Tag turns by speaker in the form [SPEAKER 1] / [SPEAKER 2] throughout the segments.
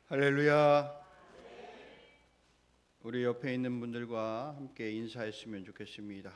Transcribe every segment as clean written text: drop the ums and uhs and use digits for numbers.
[SPEAKER 1] 할렐루야. 우리 옆에 있는 분들과 함께 인사했으면 좋겠습니다.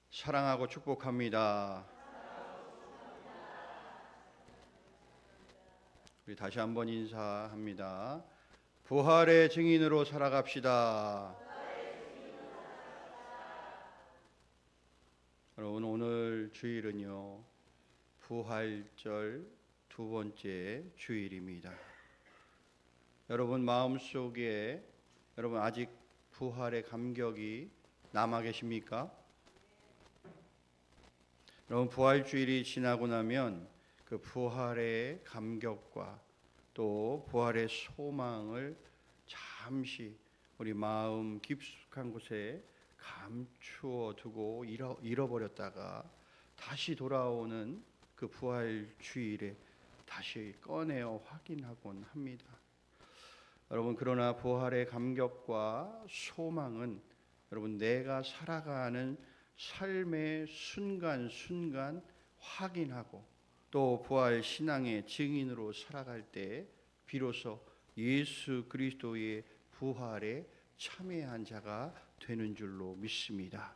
[SPEAKER 1] 사랑하고 축복합니다. 우리 다시 한번 인사합니다. 부활의 증인으로 살아갑시다. 여러분, 오늘 주일은요, 부활절 두 번째 주일입니다. 여러분 마음속에 여러분 아직 부활의 감격이 남아 계십니까? 여러분 부활주일이 지나고 나면 그 부활의 감격과 또 부활의 소망을 잠시 우리 마음 깊숙한 곳에 감추어 두고 잃어버렸다가 다시 돌아오는 그 부활주일에 다시 꺼내어 확인하곤 합니다. 여러분, 그러나 부활의 감격과 소망은 여러분 내가 살아가는 삶의 순간순간 확인하고 또 부활 신앙의 증인으로 살아갈 때 비로소 예수 그리스도의 부활에 참여한 자가 되는 줄로 믿습니다.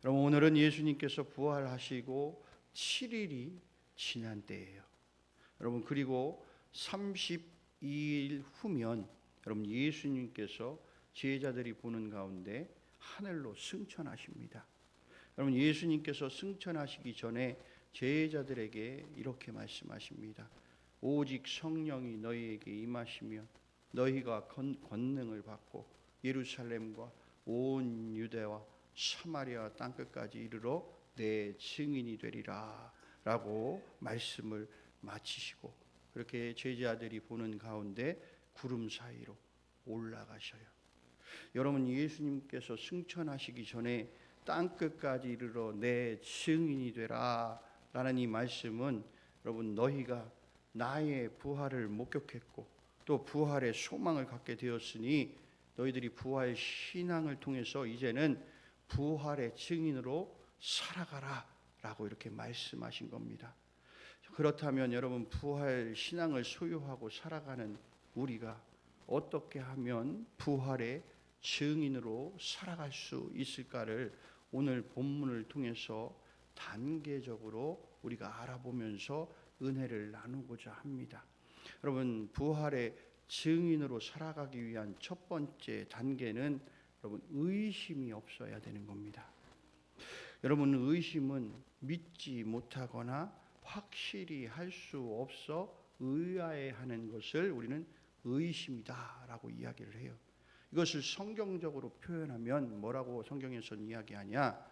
[SPEAKER 1] 여러분, 오늘은 예수님께서 부활하시고 7일이 지난 때예요. 여러분, 그리고 32일 후면 여러분 예수님께서 제자들이 보는 가운데 하늘로 승천하십니다. 여러분, 예수님께서 승천하시기 전에 제자들에게 이렇게 말씀하십니다. 오직 성령이 너희에게 임하시면 너희가 권능을 받고 예루살렘과 온 유대와 사마리아 땅끝까지 이르러 내 증인이 되리라 라고 말씀을 마치시고 그렇게 제자들이 보는 가운데 구름 사이로 올라가셔요. 여러분, 예수님께서 승천하시기 전에 땅끝까지 이르러 내 증인이 되라 라는 이 말씀은 여러분 너희가 나의 부활을 목격했고 또 부활의 소망을 갖게 되었으니 너희들이 부활 신앙을 통해서 이제는 부활의 증인으로 살아가라 라고 이렇게 말씀하신 겁니다. 그렇다면 여러분 부활 신앙을 소유하고 살아가는 우리가 어떻게 하면 부활의 증인으로 살아갈 수 있을까를 오늘 본문을 통해서 단계적으로 우리가 알아보면서 은혜를 나누고자 합니다. 여러분, 부활의 증인으로 살아가기 위한 첫 번째 단계는 여러분 의심이 없어야 되는 겁니다. 여러분, 의심은 믿지 못하거나 확실히 할 수 없어 의아해하는 것을 우리는 의심이다라고 이야기를 해요. 이것을 성경적으로 표현하면 뭐라고 성경에서는 이야기하냐?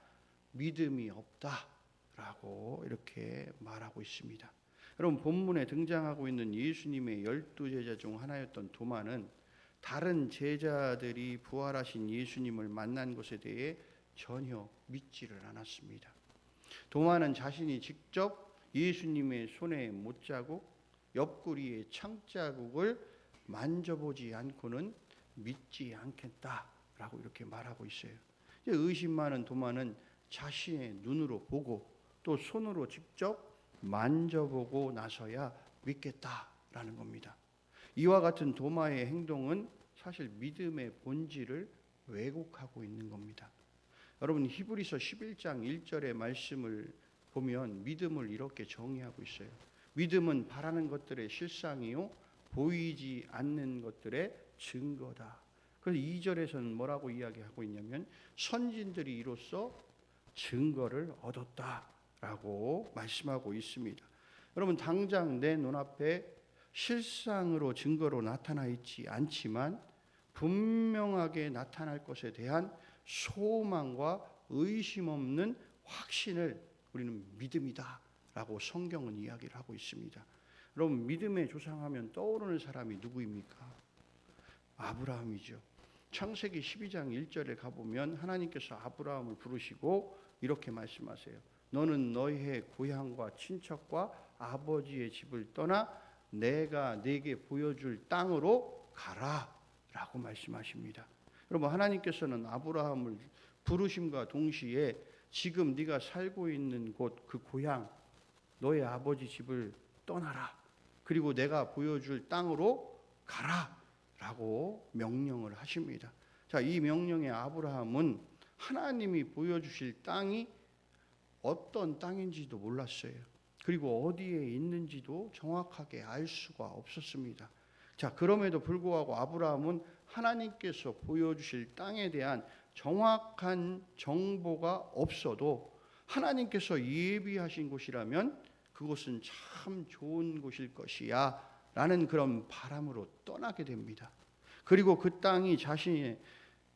[SPEAKER 1] 믿음이 없다라고 이렇게 말하고 있습니다. 여러분, 본문에 등장하고 있는 예수님의 12제자 중 하나였던 도마는 다른 제자들이 부활하신 예수님을 만난 것에 대해 전혀 믿지를 않았습니다. 도마는 자신이 직접 예수님의 손에 못자국, 옆구리의 창자국을 만져보지 않고는 믿지 않겠다라고 이렇게 말하고 있어요. 의심 많은 도마는 자신의 눈으로 보고 또 손으로 직접 만져보고 나서야 믿겠다라는 겁니다. 이와 같은 도마의 행동은 사실 믿음의 본질을 왜곡하고 있는 겁니다. 여러분, 히브리서 11장 1절의 말씀을 보면 믿음을 이렇게 정의하고 있어요. 믿음은 바라는 것들의 실상이요 보이지 않는 것들의 증거다. 그래서 2절에서는 뭐라고 이야기하고 있냐면 선진들이 이로써 증거를 얻었다라고 말씀하고 있습니다. 여러분, 당장 내 눈앞에 실상으로 증거로 나타나 있지 않지만 분명하게 나타날 것에 대한 소망과 의심 없는 확신을 우리는 믿음이다 라고 성경은 이야기를 하고 있습니다. 여러분, 믿음의 조상하면 떠오르는 사람이 누구입니까? 아브라함이죠. 창세기 12장 1절에 가보면 하나님께서 아브라함을 부르시고 이렇게 말씀하세요. 너는 너희의 고향과 친척과 아버지의 집을 떠나 내가 네게 보여줄 땅으로 가라 라고 말씀하십니다. 여러분, 하나님께서는 아브라함을 부르심과 동시에 지금 네가 살고 있는 곳, 그 고향, 너의 아버지 집을 떠나라. 그리고 내가 보여줄 땅으로 가라 라고 명령을 하십니다. 자, 이 명령의 아브라함은 하나님이 보여주실 땅이 어떤 땅인지도 몰랐어요. 그리고 어디에 있는지도 정확하게 알 수가 없었습니다. 자, 그럼에도 불구하고 아브라함은 하나님께서 보여주실 땅에 대한 정확한 정보가 없어도 하나님께서 예비하신 곳이라면 그곳은 참 좋은 곳일 것이야 라는 그런 바람으로 떠나게 됩니다. 그리고 그 땅이 자신의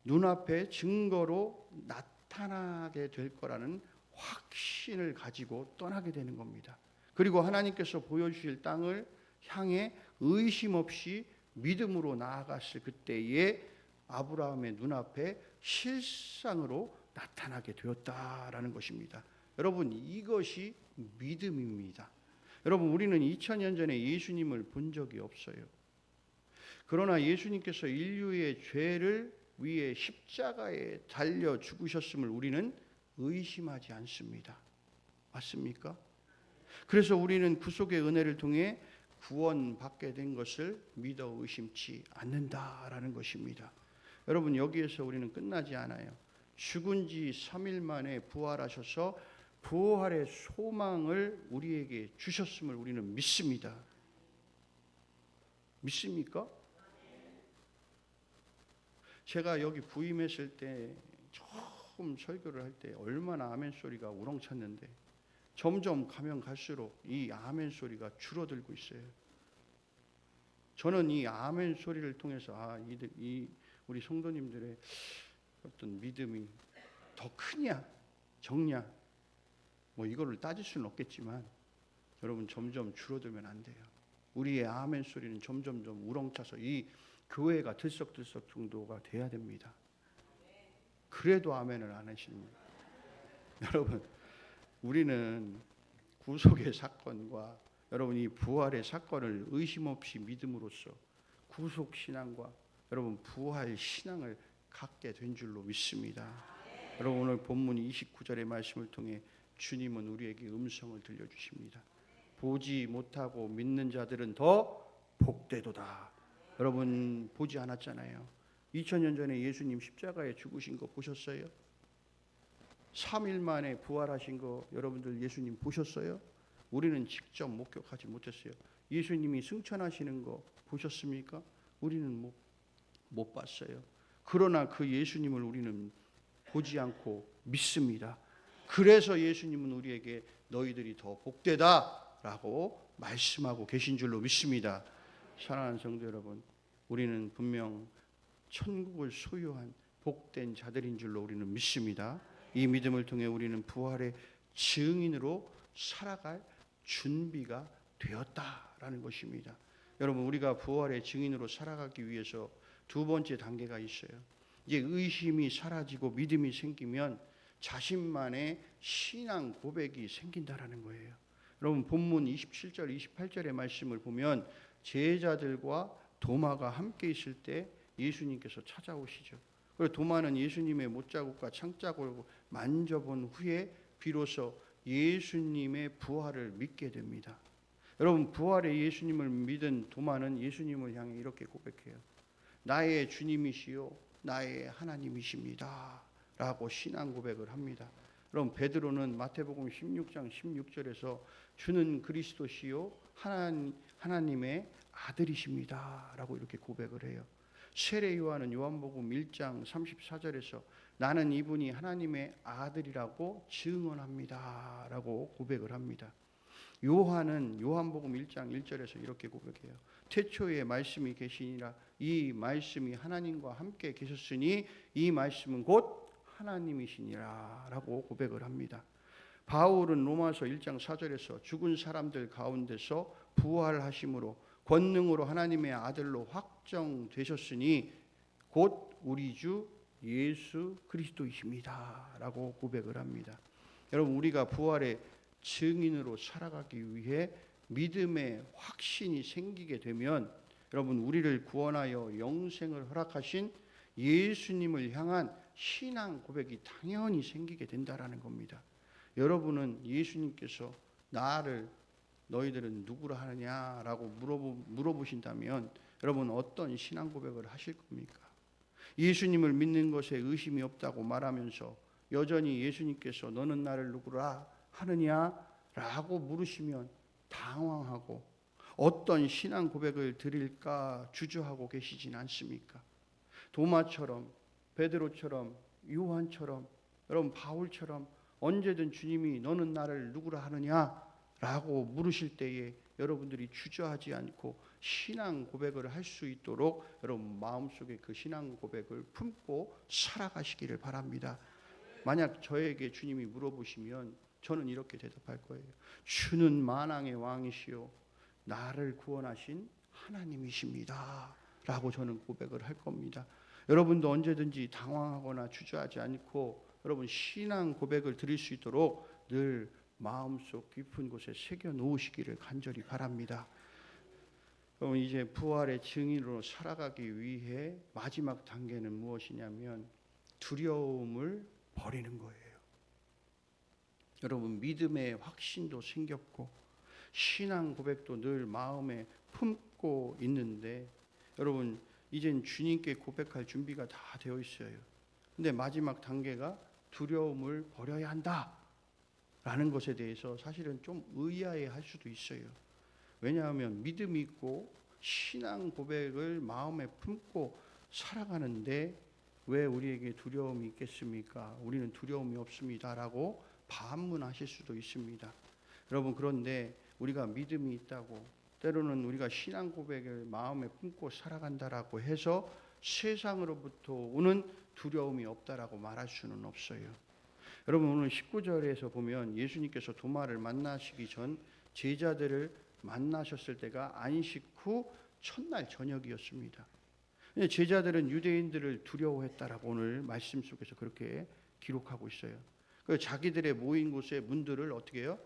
[SPEAKER 1] 눈앞에 증거로 나타나게 될 거라는 확신을 가지고 떠나게 되는 겁니다. 그리고 하나님께서 보여주실 땅을 향해 의심 없이 믿음으로 나아갔을 그때에 아브라함의 눈앞에 실상으로 나타나게 되었다라는 것입니다. 여러분, 이것이 믿음입니다. 여러분, 우리는 2000년 전에 예수님을 본 적이 없어요. 그러나 예수님께서 인류의 죄를 위해 십자가에 달려 죽으셨음을 우리는 의심하지 않습니다. 맞습니까? 그래서 우리는 구속의 은혜를 통해 구원받게 된 것을 믿어 의심치 않는다라는 것입니다. 여러분, 여기에서 우리는 끝나지 않아요. 죽은 지 3일 만에 부활하셔서 부활의 소망을 우리에게 주셨음을 우리는 믿습니다. 믿습니까? 제가 여기 부임했을 때 처음 설교를 할 때 얼마나 아멘 소리가 우렁찼는데 점점 가면 갈수록 이 아멘 소리가 줄어들고 있어요. 저는 이 아멘 소리를 통해서 이 우리 성도님들의 어떤 믿음이 더 크냐 적냐 뭐 이거를 따질 수는 없겠지만 여러분, 점점 줄어들면 안 돼요. 우리의 아멘 소리는 점점점 우렁차서 이 교회가 들썩들썩 정도가 돼야 됩니다. 그래도 아멘을 안 하십니다. 여러분, 우리는 구속의 사건과 여러분 이 부활의 사건을 의심 없이 믿음으로써 구속 신앙과 여러분 부활 신앙을 갖게 된 줄로 믿습니다. 여러분, 오늘 본문 29절의 말씀을 통해 주님은 우리에게 음성을 들려주십니다. 보지 못하고 믿는 자들은 더 복되도다. 여러분, 보지 않았잖아요. 2000년 전에 예수님 십자가에 죽으신 거 보셨어요? 3일 만에 부활하신 거 여러분들 예수님 보셨어요? 우리는 직접 목격하지 못했어요. 예수님이 승천하시는 거 보셨습니까? 우리는 못 봤어요. 그러나 그 예수님을 우리는 보지 않고 믿습니다. 그래서 예수님은 우리에게 너희들이 더 복되다라고 말씀하고 계신 줄로 믿습니다. 사랑하는 성도 여러분, 우리는 분명 천국을 소유한 복된 자들인 줄로 우리는 믿습니다. 이 믿음을 통해 우리는 부활의 증인으로 살아갈 준비가 되었다라는 것입니다. 여러분, 우리가 부활의 증인으로 살아가기 위해서 두 번째 단계가 있어요. 이제 의심이 사라지고 믿음이 생기면 자신만의 신앙 고백이 생긴다라는 거예요. 여러분, 본문 27절 28절의 말씀을 보면 제자들과 도마가 함께 있을 때 예수님께서 찾아오시죠. 그리고 도마는 예수님의 못자국과 창자국을 만져본 후에 비로소 예수님의 부활을 믿게 됩니다. 여러분, 부활의 예수님을 믿은 도마는 예수님을 향해 이렇게 고백해요. 나의 주님이시요 나의 하나님이십니다 라고 신앙 고백을 합니다. 여러분, 베드로는 마태복음 16장 16절에서 주는 그리스도시요 하나님의 아들이십니다 라고 이렇게 고백을 해요. 세례 요한은 요한복음 1장 34절에서 나는 이분이 하나님의 아들이라고 증언합니다 라고 고백을 합니다. 요한은 요한복음 1장 1절에서 이렇게 고백해요. 태초에 말씀이 계시니라 이 말씀이 하나님과 함께 계셨으니 이 말씀은 곧 하나님이시니라 라고 고백을 합니다. 바울은 로마서 1장 4절에서 죽은 사람들 가운데서 부활하심으로 권능으로 하나님의 아들로 확정되셨으니 곧 우리 주 예수 그리스도이십니다 라고 고백을 합니다. 여러분, 우리가 부활의 증인으로 살아가기 위해 믿음의 확신이 생기게 되면 여러분, 우리를 구원하여 영생을 허락하신 예수님을 향한 신앙 고백이 당연히 생기게 된다라는 겁니다. 여러분은 예수님께서 너희들은 누구라 하느냐라고 물어보신다면 여러분 어떤 신앙 고백을 하실 겁니까? 예수님을 믿는 것에 의심이 없다고 말하면서 여전히 예수님께서 너는 나를 누구라 하느냐라고 물으시면 당황하고 어떤 신앙 고백을 드릴까 주저하고 계시진 않습니까? 도마처럼, 베드로처럼, 요한처럼, 여러분 바울처럼 언제든 주님이 너는 나를 누구라 하느냐라고 물으실 때에 여러분들이 주저하지 않고 신앙 고백을 할 수 있도록 여러분 마음속에 그 신앙 고백을 품고 살아가시기를 바랍니다. 만약 저에게 주님이 물어보시면 저는 이렇게 대답할 거예요. 주는 만왕의 왕이시요 나를 구원하신 하나님이십니다 라고 저는 고백을 할 겁니다. 여러분도 언제든지 당황하거나 주저하지 않고 여러분 신앙 고백을 드릴 수 있도록 늘 마음속 깊은 곳에 새겨 놓으시기를 간절히 바랍니다. 그럼 이제 부활의 증인으로 살아가기 위해 마지막 단계는 무엇이냐면 두려움을 버리는 거예요. 여러분 믿음의 확신도 생겼고 신앙 고백도 늘 마음에 품고 있는데 여러분 이젠 주님께 고백할 준비가 다 되어 있어요. 근데 마지막 단계가 두려움을 버려야 한다라는 것에 대해서 사실은 좀 의아해 할 수도 있어요. 왜냐하면 믿음이 있고 신앙 고백을 마음에 품고 살아가는데 왜 우리에게 두려움이 있겠습니까? 우리는 두려움이 없습니다라고 반문하실 수도 있습니다. 여러분 그런데 우리가 믿음이 있다고 때로는 우리가 신앙 고백을 마음에 품고 살아간다라고 해서 세상으로부터 오는 두려움이 없다라고 말할 수는 없어요. 여러분 오늘 19절에서 보면 예수님께서 도마를 만나시기 전 제자들을 만나셨을 때가 안식 후 첫날 저녁이었습니다. 제자들은 유대인들을 두려워했다라고 오늘 말씀 속에서 그렇게 기록하고 있어요. 자기들의 모인 곳의 문들을 어떻게 해요?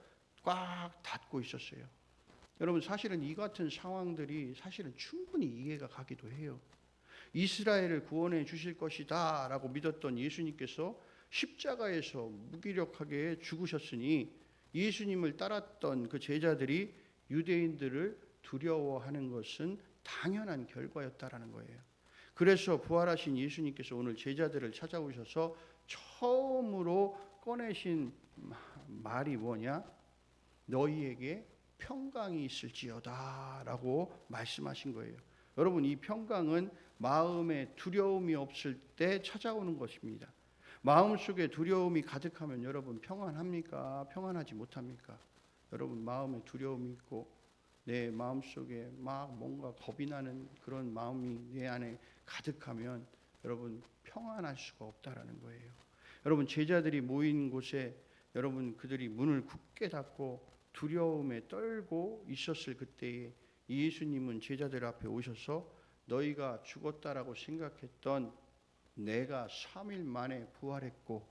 [SPEAKER 1] 꽉 닫고 있었어요. 여러분 사실은 이 같은 상황들이 사실은 충분히 이해가 가기도 해요. 이스라엘을 구원해 주실 것이다 라고 믿었던 예수님께서 십자가에서 무기력하게 죽으셨으니 예수님을 따랐던 그 제자들이 유대인들을 두려워하는 것은 당연한 결과였다라는 거예요. 그래서 부활하신 예수님께서 오늘 제자들을 찾아오셔서 처음으로 꺼내신 말이 뭐냐? 너희에게 평강이 있을지어다 라고 말씀하신 거예요. 여러분 이 평강은 마음에 두려움이 없을 때 찾아오는 것입니다. 마음속에 두려움이 가득하면 여러분 평안합니까? 평안하지 못합니까? 여러분 마음에 두려움이 있고 내 마음속에 막 뭔가 겁이 나는 그런 마음이 내 안에 가득하면 여러분 평안할 수가 없다라는 거예요. 여러분 제자들이 모인 곳에 여러분 그들이 문을 굳게 닫고 두려움에 떨고 있었을 그때에 예수님은 제자들 앞에 오셔서 너희가 죽었다라고 생각했던 내가 3일 만에 부활했고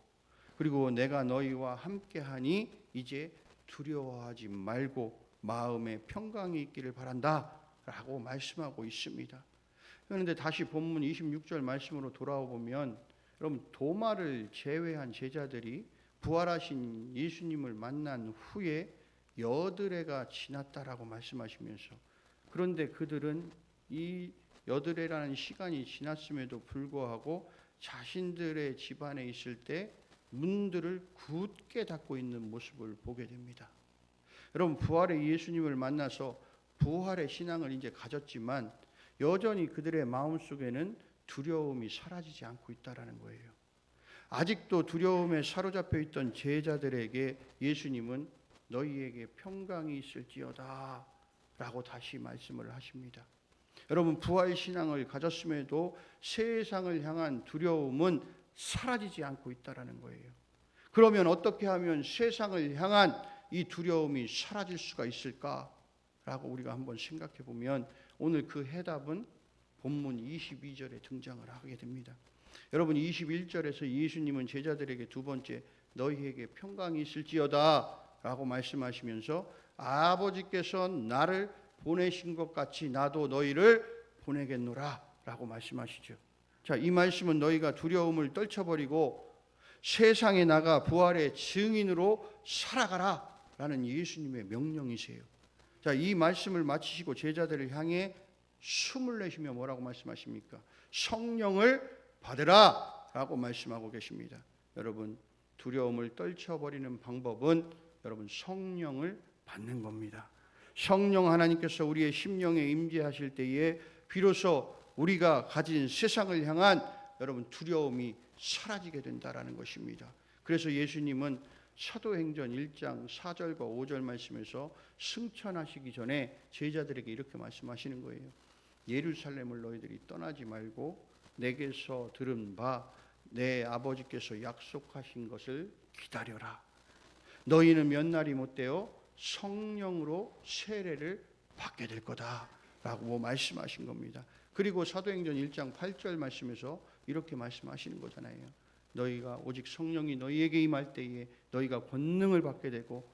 [SPEAKER 1] 그리고 내가 너희와 함께하니 이제 두려워하지 말고 마음에 평강이 있기를 바란다 라고 말씀하고 있습니다. 그런데 다시 본문 26절 말씀으로 돌아오면 여러분 도마를 제외한 제자들이 부활하신 예수님을 만난 후에 여드레가 지났다라고 말씀하시면서 그런데 그들은 이 여드레라는 시간이 지났음에도 불구하고 자신들의 집안에 있을 때 문들을 굳게 닫고 있는 모습을 보게 됩니다. 여러분 부활의 예수님을 만나서 부활의 신앙을 이제 가졌지만 여전히 그들의 마음속에는 두려움이 사라지지 않고 있다라는 거예요. 아직도 두려움에 사로잡혀 있던 제자들에게 예수님은 너희에게 평강이 있을지어다 라고 다시 말씀을 하십니다. 여러분 부활 신앙을 가졌음에도 세상을 향한 두려움은 사라지지 않고 있다라는 거예요. 그러면 어떻게 하면 세상을 향한 이 두려움이 사라질 수가 있을까라고 우리가 한번 생각해 보면 오늘 그 해답은 본문 22절에 등장을 하게 됩니다. 여러분 21절에서 예수님은 제자들에게 두 번째 너희에게 평강이 있을지어다 라고 말씀하시면서 아버지께서 나를 보내신 것 같이 나도 너희를 보내겠노라 라고 말씀하시죠. 자, 이 말씀은 너희가 두려움을 떨쳐버리고 세상에 나가 부활의 증인으로 살아가라 라는 예수님의 명령이세요. 자, 이 말씀을 마치시고 제자들을 향해 숨을 내쉬며 뭐라고 말씀하십니까? 성령을 받으라 라고 말씀하고 계십니다. 여러분, 두려움을 떨쳐버리는 방법은 여러분 성령을 받는 겁니다. 성령 하나님께서 우리의 심령에 임재하실 때에 비로소 우리가 가진 세상을 향한 여러분 두려움이 사라지게 된다라는 것입니다. 그래서 예수님은 사도행전 1장 4절과 5절 말씀에서 승천하시기 전에 제자들에게 이렇게 말씀하시는 거예요. 예루살렘을 너희들이 떠나지 말고 내게서 들은 바 내 아버지께서 약속하신 것을 기다려라. 너희는 몇 날이 못되어 성령으로 세례를 받게 될 거다라고 말씀하신 겁니다. 그리고 사도행전 1장 8절 말씀에서 이렇게 말씀하시는 거잖아요. 너희가 오직 성령이 너희에게 임할 때에 너희가 권능을 받게 되고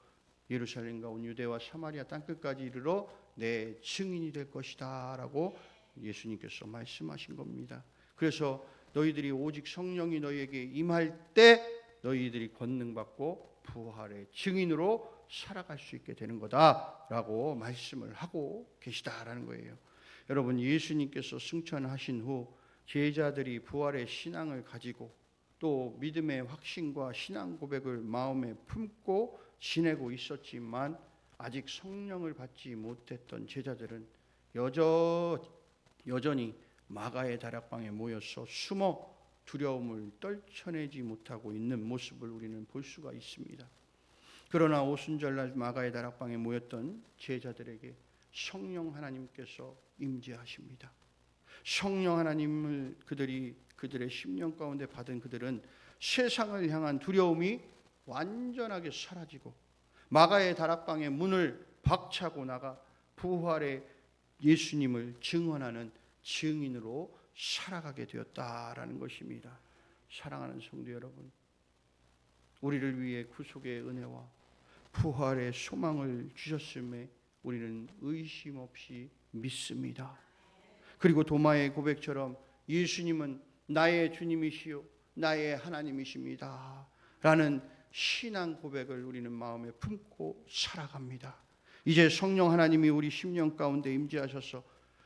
[SPEAKER 1] 예루살렘과 온 유대와 사마리아 땅끝까지 이르러 내 증인이 될 것이다 라고 예수님께서 말씀하신 겁니다. 그래서 너희들이 오직 성령이 너희에게 임할 때 너희들이 권능 받고 부활의 증인으로 살아갈 수 있게 되는 거다라고 말씀을 하고 계시다라는 거예요. 여러분, 예수님께서 승천하신 후 제자들이 부활의 신앙을 가지고 또 믿음의 확신과 신앙 고백을 마음에 품고 지내고 있었지만 아직 성령을 받지 못했던 제자들은 여전히 마가의 다락방에 모여서 숨어 두려움을 떨쳐내지 못하고 있는 모습을 우리는 볼 수가 있습니다. 그러나 오순절날 마가의 다락방에 모였던 제자들에게 성령 하나님께서 임재하십니다. 성령 하나님을 그들의 심령 가운데 받은 그들은 세상을 향한 두려움이 완전하게 사라지고 마가의 다락방의 문을 박차고 나가 부활의 예수님을 증언하는 증인으로 살아가게 되었다라는 것입니다. 사랑하는 성도 여러분, 우리를 위해 구속의 은혜와 부활의 소망을 주셨음에 우리는 의심 없이 믿습니다. 그리고 도마의 고백처럼 예수님은 나의 주님이시요 나의 하나님이십니다 라는 신앙 고백을 우리는 마음에 품고 살아갑니다. 이제 성령 하나님이 우리 심령 가운데 임재하셔서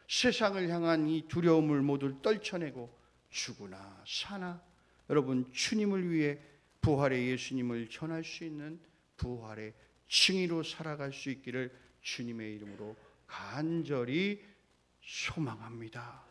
[SPEAKER 1] 세상을 향한 이 두려움을 모두 떨쳐내고 죽으나 사나 여러분 주님을 위해 부활의 예수님을 전할 수 있는 부활의 증인으로 살아갈 수 있기를 주님의 이름으로 간절히 소망합니다.